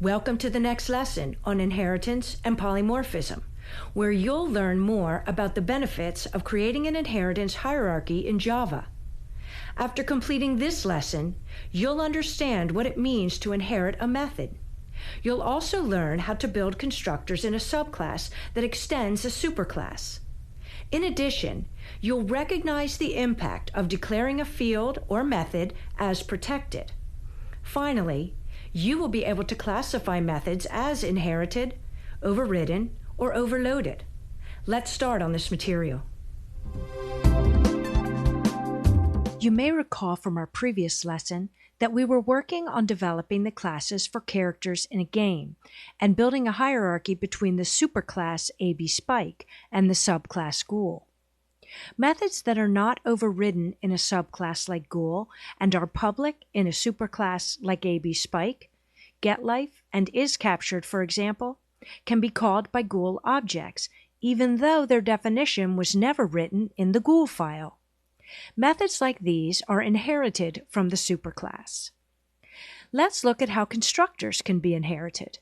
Welcome to the next lesson on inheritance and polymorphism, where you'll learn more about the benefits of creating an inheritance hierarchy in Java. After completing this lesson, you'll understand what it means to inherit a method. You'll also learn how to build constructors in a subclass that extends a superclass. In addition, you'll recognize the impact of declaring a field or method as protected. Finally, you will be able to classify methods as inherited, overridden, or overloaded. Let's start on this material. You may recall from our previous lesson that we were working on developing the classes for characters in a game and building a hierarchy between the superclass AB Spike and the subclass Ghoul. Methods that are not overridden in a subclass like Ghoul and are public in a superclass like AB Spike, getLife and isCaptured, for example, can be called by Ghoul objects, even though their definition was never written in the Ghoul file. Methods like these are inherited from the superclass. Let's look at how constructors can be inherited.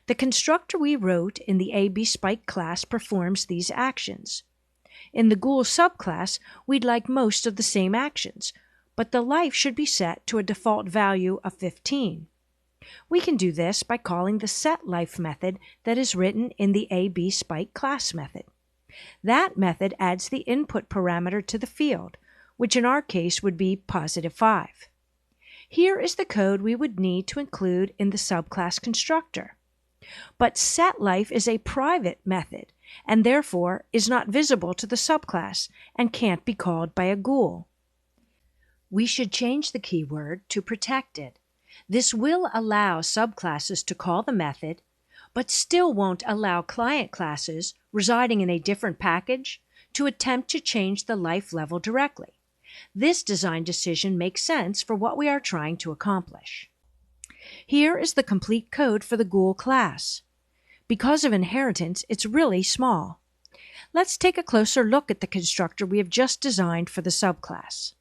The constructor we wrote in the AB Spike class performs these actions. In the Ghoul subclass, we'd like most of the same actions, but the life should be set to a default value of 15. We can do this by calling the setLife method that is written in the AB Spike class method. That method adds the input parameter to the field, which in our case would be +5. Here is the code we would need to include in the subclass constructor. But setLife is a private method, and therefore is not visible to the subclass and can't be called by a Ghoul. We should change the keyword to protected. This will allow subclasses to call the method, but still won't allow client classes residing in a different package to attempt to change the life level directly. This design decision makes sense for what we are trying to accomplish. Here is the complete code for the Ghoul class. Because of inheritance, it's really small. Let's take a closer look at the constructor we have just designed for the subclass.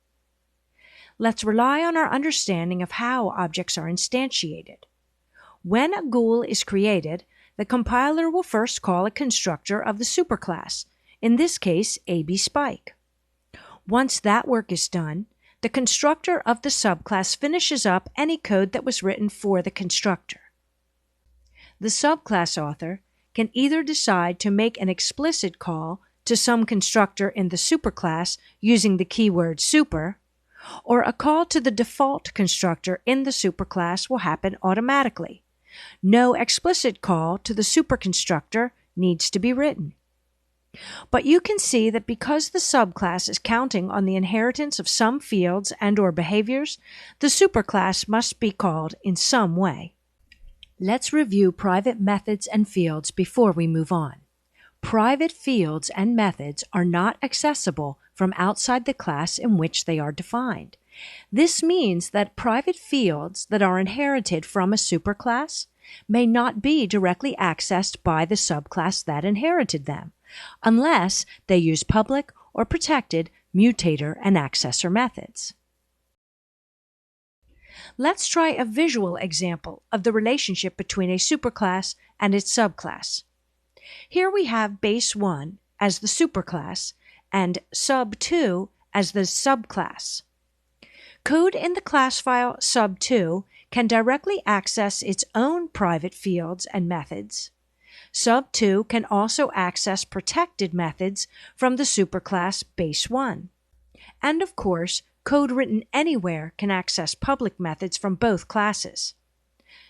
Let's rely on our understanding of how objects are instantiated. When a Ghoul is created, the compiler will first call a constructor of the superclass, in this case AB Spike. Once that work is done, the constructor of the subclass finishes up any code that was written for the constructor. The subclass author can either decide to make an explicit call to some constructor in the superclass using the keyword super, or a call to the default constructor in the superclass will happen automatically. No explicit call to the superconstructor needs to be written. But you can see that because the subclass is counting on the inheritance of some fields and/or behaviors, the superclass must be called in some way. Let's review private methods and fields before we move on. Private fields and methods are not accessible from outside the class in which they are defined. This means that private fields that are inherited from a superclass may not be directly accessed by the subclass that inherited them, unless they use public or protected mutator and accessor methods. Let's try a visual example of the relationship between a superclass and its subclass. Here we have base 1 as the superclass and sub2 as the subclass. Code in the class file sub2 can directly access its own private fields and methods. Sub2 can also access protected methods from the superclass base 1. And of course, code written anywhere can access public methods from both classes.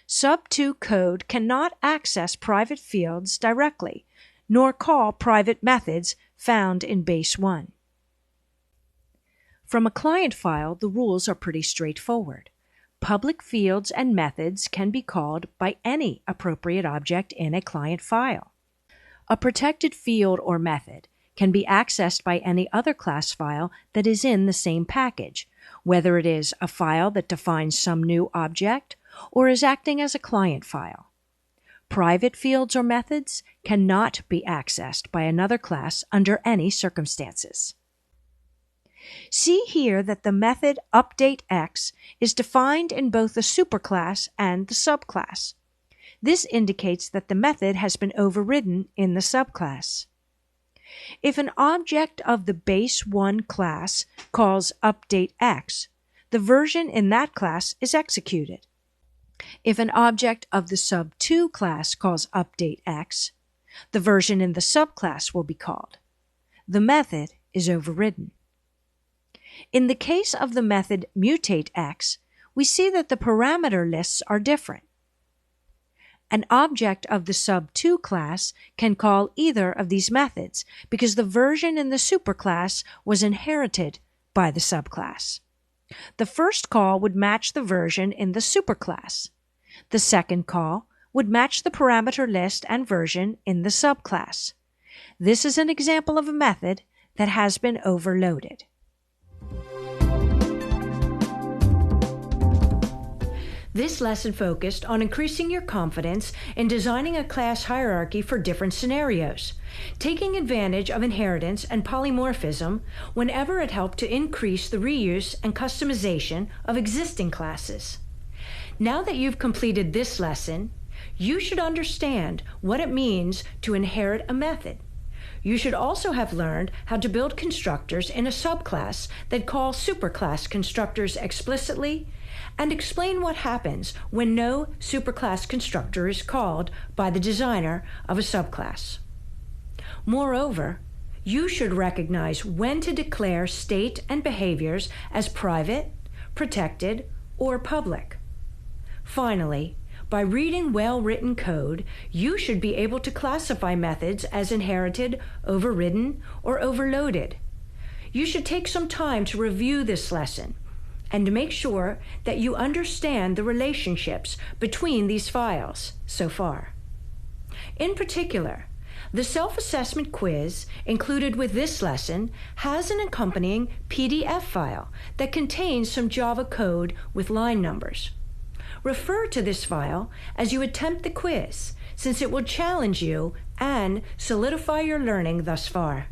Sub2 code cannot access private fields directly, nor call private methods found in base 1. From a client file, the rules are pretty straightforward. Public fields and methods can be called by any appropriate object in a client file. A protected field or method can be accessed by any other class file that is in the same package, whether it is a file that defines some new object or is acting as a client file. Private fields or methods cannot be accessed by another class under any circumstances. See here that the method updateX is defined in both the superclass and the subclass. This indicates that the method has been overridden in the subclass. If an object of the base 1 class calls updateX, the version in that class is executed. If an object of the sub2 class calls updateX, the version in the subclass will be called. The method is overridden. In the case of the method mutateX, we see that the parameter lists are different. An object of the sub2 class can call either of these methods because the version in the superclass was inherited by the subclass. The first call would match the version in the superclass. The second call would match the parameter list and version in the subclass. This is an example of a method that has been overloaded. This lesson focused on increasing your confidence in designing a class hierarchy for different scenarios, taking advantage of inheritance and polymorphism whenever it helped to increase the reuse and customization of existing classes. Now that you've completed this lesson, you should understand what it means to inherit a method. You should also have learned how to build constructors in a subclass that call superclass constructors explicitly, and explain what happens when no superclass constructor is called by the designer of a subclass. Moreover, you should recognize when to declare state and behaviors as private, protected, or public. Finally, by reading well-written code, you should be able to classify methods as inherited, overridden, or overloaded. You should take some time to review this lesson and to make sure that you understand the relationships between these files so far. In particular, the self-assessment quiz included with this lesson has an accompanying PDF file that contains some Java code with line numbers. Refer to this file as you attempt the quiz, since it will challenge you and solidify your learning thus far.